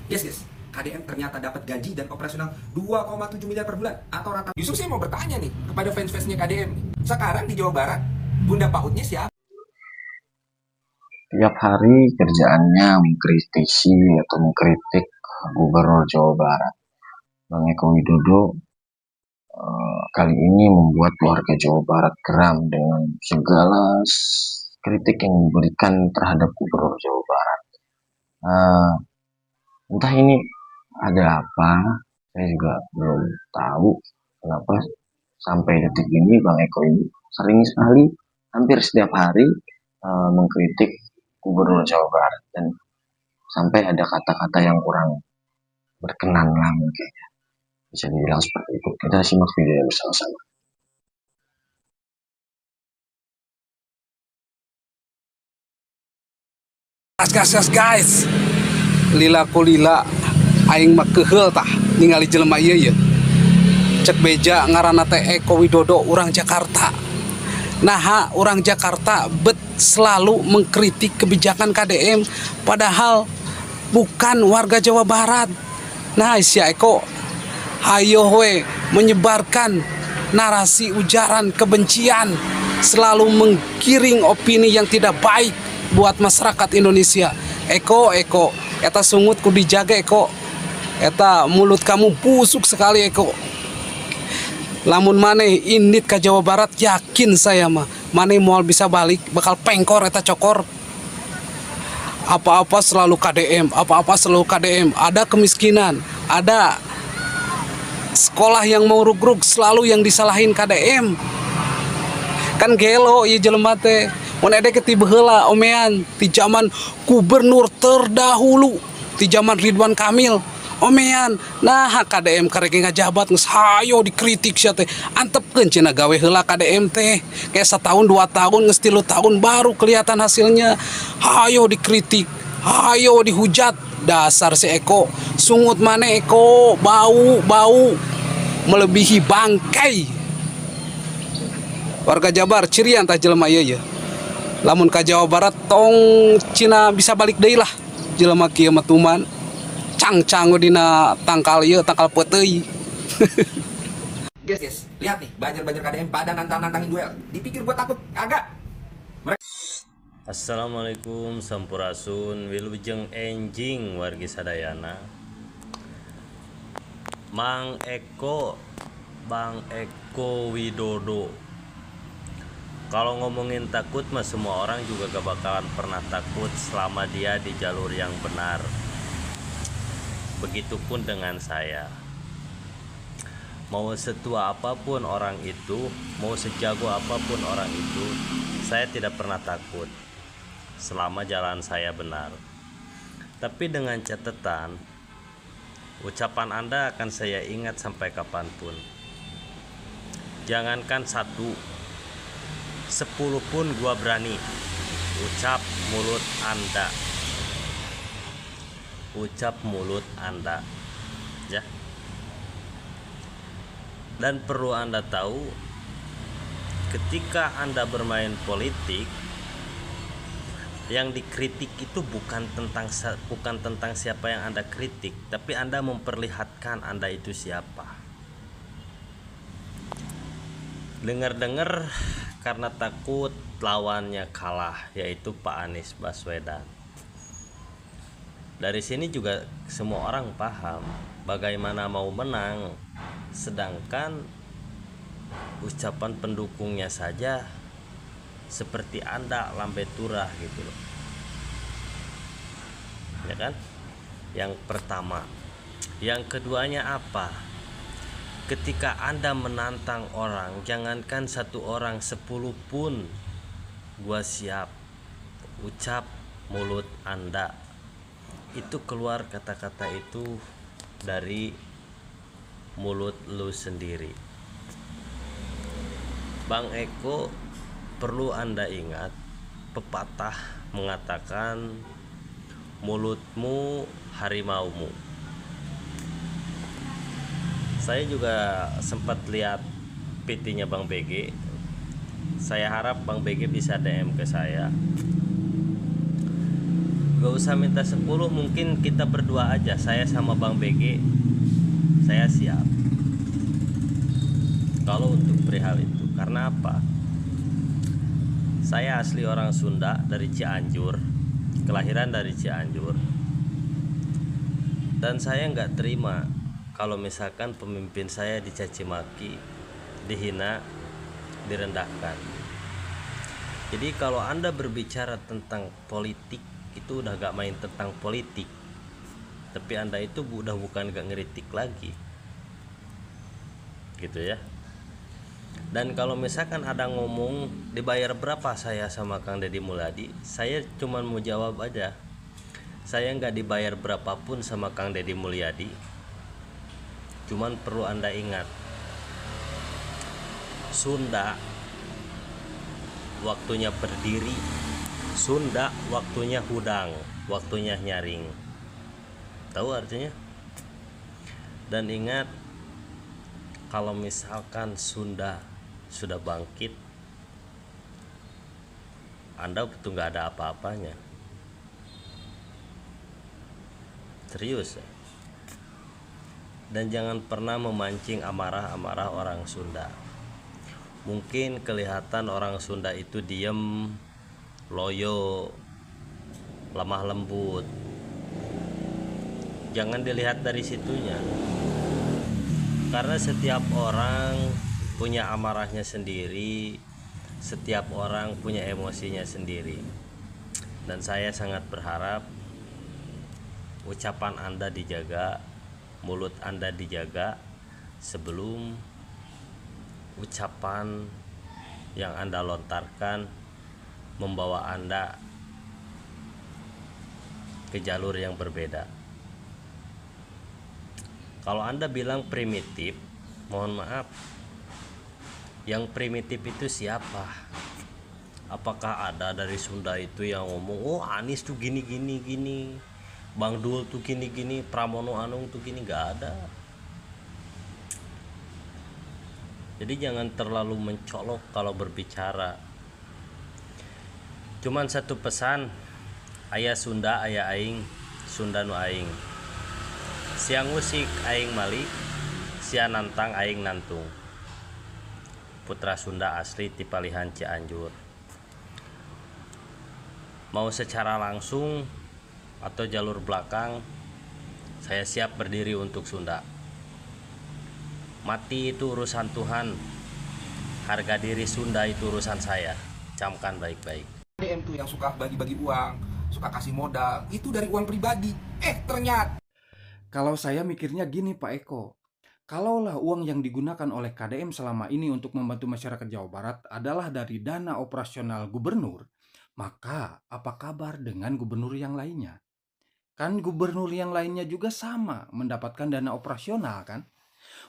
Yes guys, KDM ternyata dapat gaji dan operasional 2,7 miliar per bulan atau rata. Yusuf, saya mau bertanya nih kepada fans-fansnya KDM. Sekarang di Jawa Barat, Bunda Pautnya siapa? Tiap hari kerjaannya mengkritisi atau mengkritik Gubernur Jawa Barat, Bang Eko Widodo. Kali ini membuat warga Jawa Barat geram dengan segala kritik yang diberikan terhadap Gubernur Jawa Barat. Entah ini ada apa, saya juga belum tahu kenapa sampai detik ini Bang Eko ini sering sekali, hampir setiap hari mengkritik Gubernur Jawa Barat, dan sampai ada kata-kata yang kurang berkenan lah mungkin, bisa dibilang seperti itu. Kita simak videonya bersama-sama. Gas guys, lila kulila aing mah keheul tah ningali jelema ieu. Cek beja ngaranna teh Eko Widodo, urang Jakarta. Nah, urang Jakarta bet selalu mengkritik kebijakan KDM padahal bukan warga Jawa Barat. Nah, si Eko hayo we menyebarkan narasi ujaran kebencian, selalu menggiring opini yang tidak baik buat masyarakat Indonesia. Eko, eta sungut kudu dijaga Eko. Eta mulut kamu busuk sekali Eko. Lamun maneh indit ke Jawa Barat, yakin saya mah maneh moal bisa balik bakal pengkor eta cokor. Apa-apa selalu KDM, apa-apa selalu KDM. Ada kemiskinan, ada sekolah yang mau rugruk, selalu yang disalahin KDM. Kan gelo ieu jelema teh. Mun ede ke tiba heula omean ti zaman gubernur terdahulu, ti zaman Ridwan Kamil omean. Nah, KDM karek ngajabat geus hayo dikritik sia teh. Antepkeun cenah gawe heula KDM teh. Kayak setahun 2 tahun geus 3 tahun baru kelihatan hasilnya. Hayo dikritik, hayo dihujat. Dasar si Eko, sungut maneh Eko, bau melebihi bangkai. Warga Jabar cirian tah jelema ieu ye. Lamun ka Jawa Barat tong cina bisa balik deui lah jelema kieu mah tuman. Cang-cang dina tangkal ieu, tangkal peuteuy. Guys, lihat nih, banjar-banjar KDM pada nantang-nantangin duel. Dipikir gua takut, kagak. Assalamualaikum sampurasun wilujeng enjing wargi sadayana. Bang Eko Widodo. Kalau ngomongin takut mah semua orang juga gak bakalan pernah takut selama dia di jalur yang benar. Begitupun dengan saya. Mau setua apapun orang itu, mau sejago apapun orang itu, saya tidak pernah takut selama jalan saya benar. Tapi dengan catatan, ucapan Anda akan saya ingat sampai kapanpun. Jangankan 1, 10 pun gua berani ucap mulut Anda ya. Dan perlu Anda tahu, ketika Anda bermain politik, yang dikritik itu bukan tentang siapa yang Anda kritik, tapi Anda memperlihatkan Anda itu siapa. Dengar-dengar karena takut lawannya kalah, yaitu Pak Anies Baswedan. Dari sini juga semua orang paham bagaimana mau menang, sedangkan ucapan pendukungnya saja seperti Anda lambe turah gitu loh. Ya kan? Yang pertama. Yang keduanya apa? Ketika Anda menantang orang, jangankan 1 orang, 10 pun gua siap ucap mulut Anda. Itu keluar kata-kata itu dari mulut lu sendiri. Bang Eko, perlu Anda ingat, pepatah mengatakan mulutmu harimaumu. Saya juga sempat lihat PT-nya Bang BG. Saya harap Bang BG bisa DM ke saya. Gak usah minta 10, mungkin kita berdua aja, saya sama Bang BG, saya siap kalau untuk perihal itu. Karena apa? Saya asli orang Sunda dari Cianjur, kelahiran dari Cianjur, dan saya nggak terima kalau misalkan pemimpin saya dicaci maki, dihina, direndahkan. Jadi kalau Anda berbicara tentang politik, itu udah gak main tentang politik, tapi Anda itu udah bukan gak ngeritik lagi, gitu ya. Dan kalau misalkan ada ngomong dibayar berapa saya sama Kang Deddy Mulyadi, saya cuman mau jawab aja, saya nggak dibayar berapapun sama Kang Deddy Mulyadi. Cuman perlu Anda ingat, Sunda waktunya berdiri, Sunda waktunya hudang, waktunya nyaring. Tahu artinya? Dan ingat, kalau misalkan Sunda sudah bangkit, Anda betul nggak ada apa-apanya. Serius ya? Dan jangan pernah memancing amarah-amarah orang Sunda. Mungkin kelihatan orang Sunda itu diem, loyo, lemah lembut. Jangan dilihat dari situnya, karena setiap orang punya amarahnya sendiri, setiap orang punya emosinya sendiri. Dan saya sangat berharap ucapan Anda dijaga, mulut Anda dijaga, sebelum ucapan yang Anda lontarkan membawa Anda ke jalur yang berbeda. Kalau Anda bilang primitif, mohon maaf, yang primitif itu siapa? Apakah ada dari Sunda itu yang ngomong, oh Anies tuh gini gini gini, Bang Dul tuh gini gini, Pramono Anung tuh gini? Gak ada. Jadi jangan terlalu mencolok kalau berbicara. Cuman satu pesan, aya Sunda aya aing, Sunda nu aing. Siang musik aing mali, sia nantang aing nantung. Putra Sunda asli ti Palihan Cianjur. Mau secara langsung atau jalur belakang, saya siap berdiri untuk Sunda. Mati itu urusan Tuhan, harga diri Sunda itu urusan saya. Camkan baik-baik. KDM tuh yang suka bagi-bagi uang, suka kasih modal, itu dari uang pribadi. Ternyata Kalau saya mikirnya gini Pak Eko, kalaulah uang yang digunakan oleh KDM selama ini untuk membantu masyarakat Jawa Barat adalah dari dana operasional gubernur, maka apa kabar dengan gubernur yang lainnya? Kan gubernur yang lainnya juga sama mendapatkan dana operasional kan?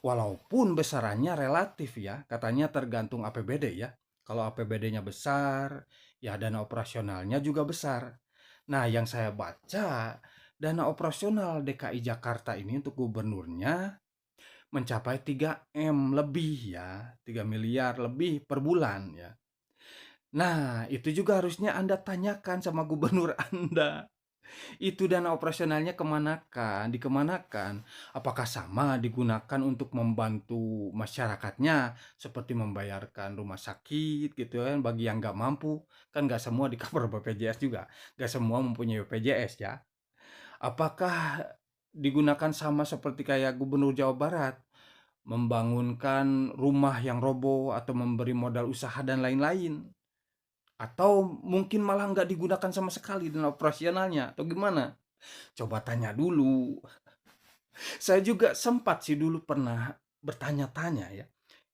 Walaupun besarannya relatif ya, katanya tergantung APBD ya. Kalau APBD-nya besar, ya dana operasionalnya juga besar. Nah, yang saya baca, dana operasional DKI Jakarta ini untuk gubernurnya mencapai 3M lebih ya, 3 miliar lebih per bulan ya. Nah, itu juga harusnya Anda tanyakan sama gubernur Anda. Itu dana operasionalnya dikemanakan? Apakah sama digunakan untuk membantu masyarakatnya, seperti membayarkan rumah sakit gitu kan, bagi yang nggak mampu, kan nggak semua di cover BPJS juga, nggak semua mempunyai BPJS ya. Apakah digunakan sama seperti kayak Gubernur Jawa Barat, membangunkan rumah yang roboh atau memberi modal usaha dan lain-lain? Atau mungkin malah nggak digunakan sama sekali dana operasionalnya, atau gimana? Coba tanya dulu. Saya juga sempat sih dulu pernah bertanya-tanya ya,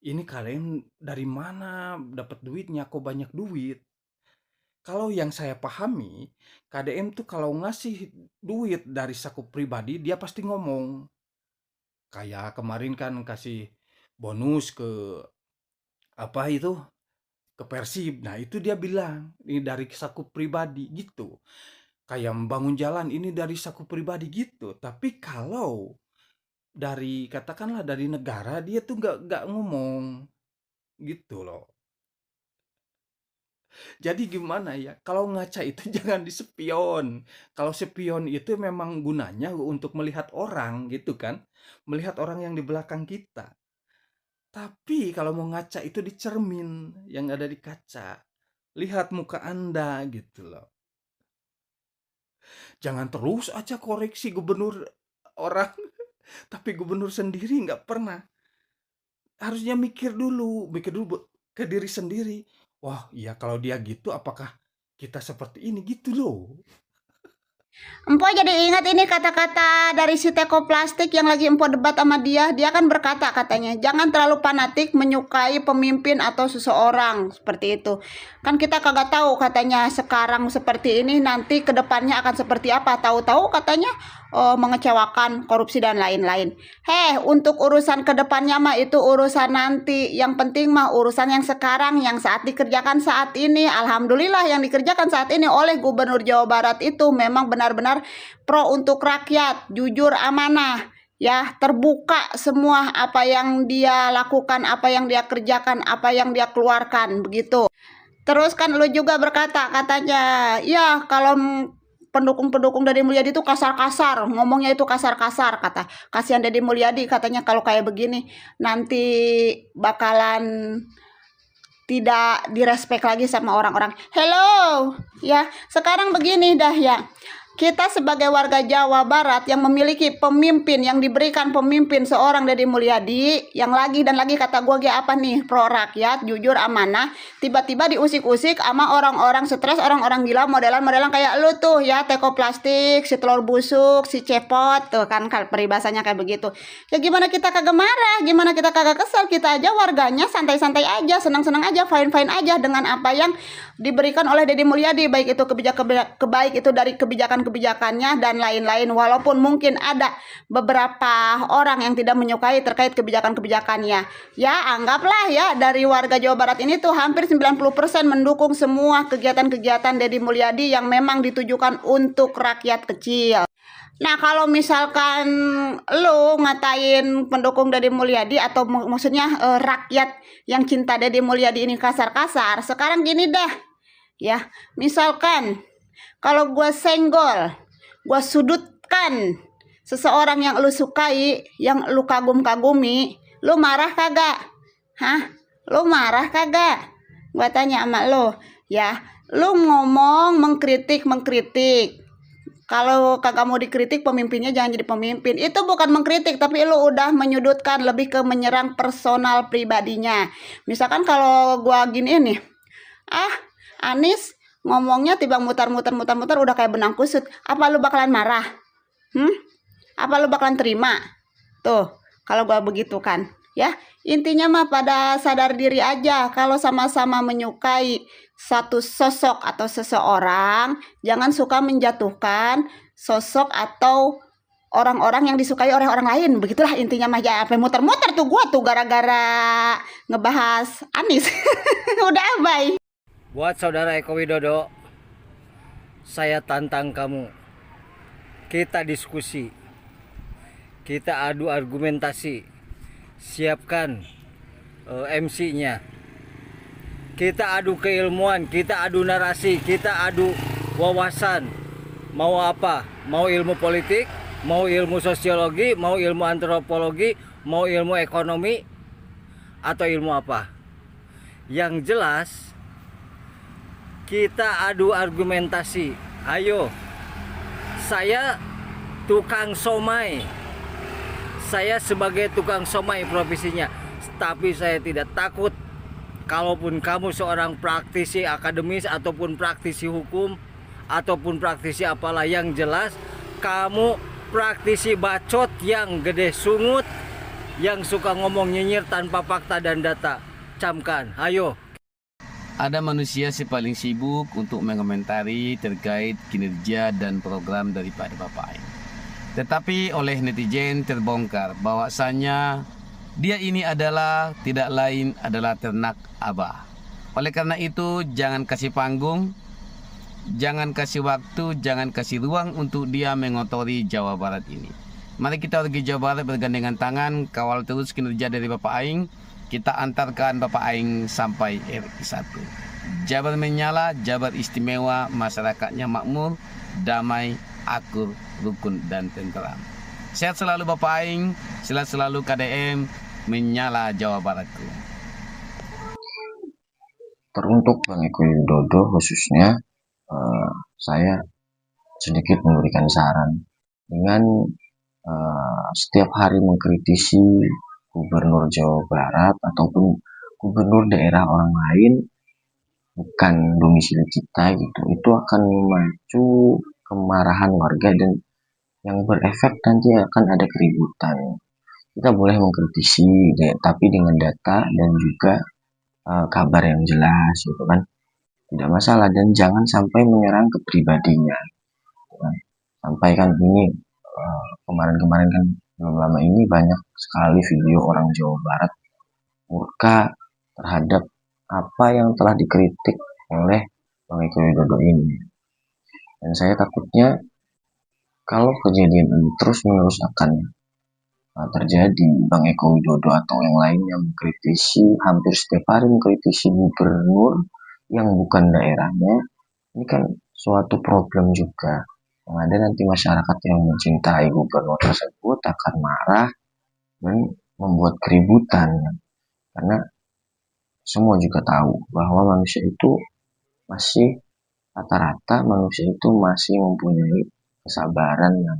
ini kalian dari mana dapat duitnya, kok banyak duit? Kalau yang saya pahami, KDM tuh kalau ngasih duit dari saku pribadi, dia pasti ngomong. Kayak kemarin kan kasih bonus ke apa itu, ke Persib. Nah, itu dia bilang, ini dari saku pribadi gitu. Kayak membangun jalan ini dari saku pribadi gitu. Tapi kalau dari katakanlah dari negara, dia tuh nggak ngomong gitu loh. Jadi gimana ya, kalau ngaca itu jangan di spion. Kalau spion itu memang gunanya untuk melihat orang gitu kan, melihat orang yang di belakang kita. Tapi kalau mau ngaca itu di cermin yang ada di kaca. Lihat muka Anda gitu loh. Jangan terus aja koreksi gubernur orang, tapi gubernur sendiri nggak pernah. Harusnya mikir dulu ke diri sendiri. Wah, iya kalau dia gitu apakah kita seperti ini gitu loh. Empo jadi ingat ini kata-kata dari si Teko Plastik yang lagi Empo debat sama dia. Dia kan berkata katanya, jangan terlalu fanatik menyukai pemimpin atau seseorang seperti itu. Kan kita kagak tahu katanya sekarang seperti ini, nanti kedepannya akan seperti apa. Tahu-tahu katanya mengecewakan, korupsi dan lain-lain. Untuk urusan kedepannya mah itu urusan nanti. Yang penting mah urusan yang sekarang, yang saat dikerjakan saat ini. Alhamdulillah yang dikerjakan saat ini oleh Gubernur Jawa Barat itu memang benar-benar pro untuk rakyat, jujur, amanah. Ya, terbuka semua apa yang dia lakukan, apa yang dia kerjakan, apa yang dia keluarkan, begitu. Terus kan lu juga berkata katanya, ya kalau pendukung-pendukung Deddy Mulyadi itu kasar-kasar, ngomongnya itu kasar-kasar, kata. Kasihan Deddy Mulyadi katanya kalau kayak begini nanti bakalan tidak direspek lagi sama orang-orang. Hello, ya sekarang begini dah ya. Kita sebagai warga Jawa Barat yang memiliki pemimpin, yang diberikan pemimpin seorang Deddy Mulyadi, yang lagi dan lagi kata gue apa nih, pro rakyat, jujur, amanah, tiba-tiba diusik-usik sama orang-orang stres, orang-orang gila, modelan-modelan kayak lu tuh ya, Teko Plastik, si telur busuk, si cepot, tuh kan peribahasanya kayak begitu. Ya gimana kita kagak marah, gimana kita kagak kesel, kita aja warganya santai-santai aja, senang-senang aja, fine-fine aja dengan apa yang diberikan oleh Deddy Mulyadi, baik itu baik itu dari kebijakannya dan lain-lain. Walaupun mungkin ada beberapa orang yang tidak menyukai terkait kebijakan-kebijakannya, ya anggaplah ya dari warga Jawa Barat ini tuh hampir 90% mendukung semua kegiatan-kegiatan Deddy Mulyadi yang memang ditujukan untuk rakyat kecil. Nah kalau misalkan lu ngatain pendukung Deddy Mulyadi atau maksudnya rakyat yang cinta Deddy Mulyadi ini kasar-kasar, sekarang gini dah ya, misalkan kalau gue senggol, gue sudutkan seseorang yang lu sukai, yang lu kagum-kagumi, lu marah kagak? Lu marah kagak? Gue tanya sama lu ya, lu ngomong mengkritik. Kalau kagak mau dikritik pemimpinnya jangan jadi pemimpin. Itu bukan mengkritik, tapi lu udah menyudutkan, lebih ke menyerang personal pribadinya. Misalkan kalau gua gini nih, Anies ngomongnya tiba mutar-mutar udah kayak benang kusut. Apa lu bakalan marah? Apa lu bakalan terima? Tuh, kalau gua begitu kan. Ya, intinya mah pada sadar diri aja. Kalau sama-sama menyukai satu sosok atau seseorang, jangan suka menjatuhkan sosok atau orang-orang yang disukai oleh orang lain. Begitulah intinya mah ya. Sampai muter-muter tuh gua tuh gara-gara ngebahas Anies. Udah, bye. Buat saudara Eko Widodo, saya tantang kamu. Kita diskusi, kita adu argumentasi. Siapkan MC-nya. Kita adu keilmuan, kita adu narasi, kita adu wawasan. Mau apa? Mau ilmu politik, mau ilmu sosiologi, mau ilmu antropologi, mau ilmu ekonomi, atau ilmu apa? Yang jelas kita adu argumentasi. Ayo, saya tukang somai. Saya sebagai tukang somai profesinya, tapi saya tidak takut. Kalaupun kamu seorang praktisi akademis ataupun praktisi hukum ataupun praktisi apalah, yang jelas kamu praktisi bacot yang gede sungut, yang suka ngomong nyinyir tanpa fakta dan data. Camkan, ayo. Ada manusia si paling sibuk untuk mengomentari terkait kinerja dan program daripada Bapak Aing. Tetapi oleh netizen terbongkar bahwasanya dia ini adalah tidak lain adalah ternak Abah. Oleh karena itu jangan kasih panggung, jangan kasih waktu, jangan kasih ruang untuk dia mengotori Jawa Barat ini. Mari kita pergi Jawa Barat bergandengan tangan, kawal terus kinerja dari Bapak Aing. Kita antarkan Bapak Aing sampai RI 1. Jabar menyala, Jabar istimewa, masyarakatnya makmur, damai, akur, rukun, dan tentram. Sehat selalu Bapak Aing, sehat selalu KDM, menyala Jawa Baratku. Teruntuk Bang Eko Widodo khususnya, saya sedikit memberikan saran dengan setiap hari mengkritisi gubernur Jawa Barat ataupun gubernur daerah orang lain bukan domisili kita gitu, itu akan memacu kemarahan warga dan yang berefek nanti akan ada keributan. Kita boleh mengkritisi tapi dengan data dan juga kabar yang jelas gitu kan, tidak masalah, dan jangan sampai menyerang ke pribadinya gitu kan. Sampaikan ini kemarin-kemarin kan belum lama ini banyak sekali video orang Jawa Barat murka terhadap apa yang telah dikritik oleh Bang Eko Widodo ini. Dan saya takutnya kalau kejadian ini terus-menerus akan terjadi, Bang Eko Widodo atau yang lainnya mengkritisi, hampir setiap hari mengkritisi gubernur yang bukan daerahnya, ini kan suatu problem juga. Yang ada nanti masyarakat yang mencintai gubernur tersebut akan marah dan membuat keributan. Karena semua juga tahu bahwa manusia itu masih rata-rata manusia itu masih mempunyai kesabaran yang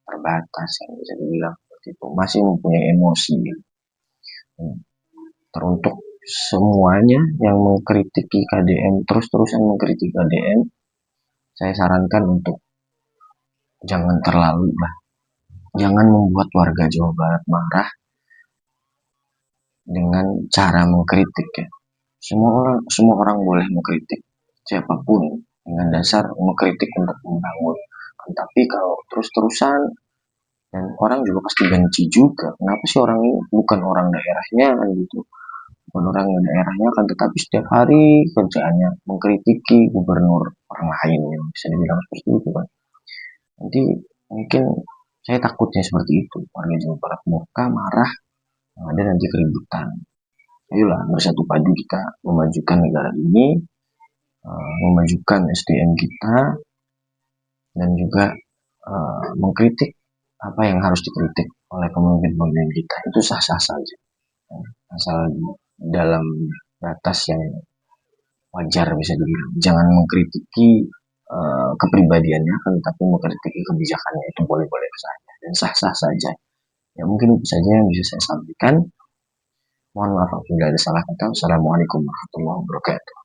terbatas, yang bisa dibilang seperti itu, masih mempunyai emosi. Teruntuk semuanya yang mengkritiki KDM, terus-terusan mengkritik KDM, saya sarankan untuk jangan terlalu lah, jangan membuat warga Jawa Barat marah dengan cara mengkritik ya. Semua orang boleh mengkritik siapapun dengan dasar mengkritik untuk membangun. Tapi kalau terus-terusan, dan orang juga pasti benci juga. Kenapa sih orang ini bukan orang daerahnya kan gitu? Bukan orang daerahnya kan, tetapi setiap hari kerjaannya mengkritiki gubernur orang lain, yang bisa dibilang seperti itu kan. Nanti mungkin saya takutnya seperti itu, warga Jawa Barat murka, marah, ada nanti keributan. Ayolah bersatu padu kita memajukan negara ini, memajukan SDM kita, dan juga mengkritik apa yang harus dikritik oleh pemimpin-pemimpin kita. Itu sah-sah saja, asal dalam batas yang wajar bisa dibilang. Jangan mengkritiki kepribadiannya kan, tapi mengkritiki kebijakannya itu boleh-boleh saja dan sah-sah saja. Ya mungkin itu saja yang bisa saya sampaikan. Mohon maaf apabila ada salah kata. Assalamualaikum warahmatullahi wabarakatuh.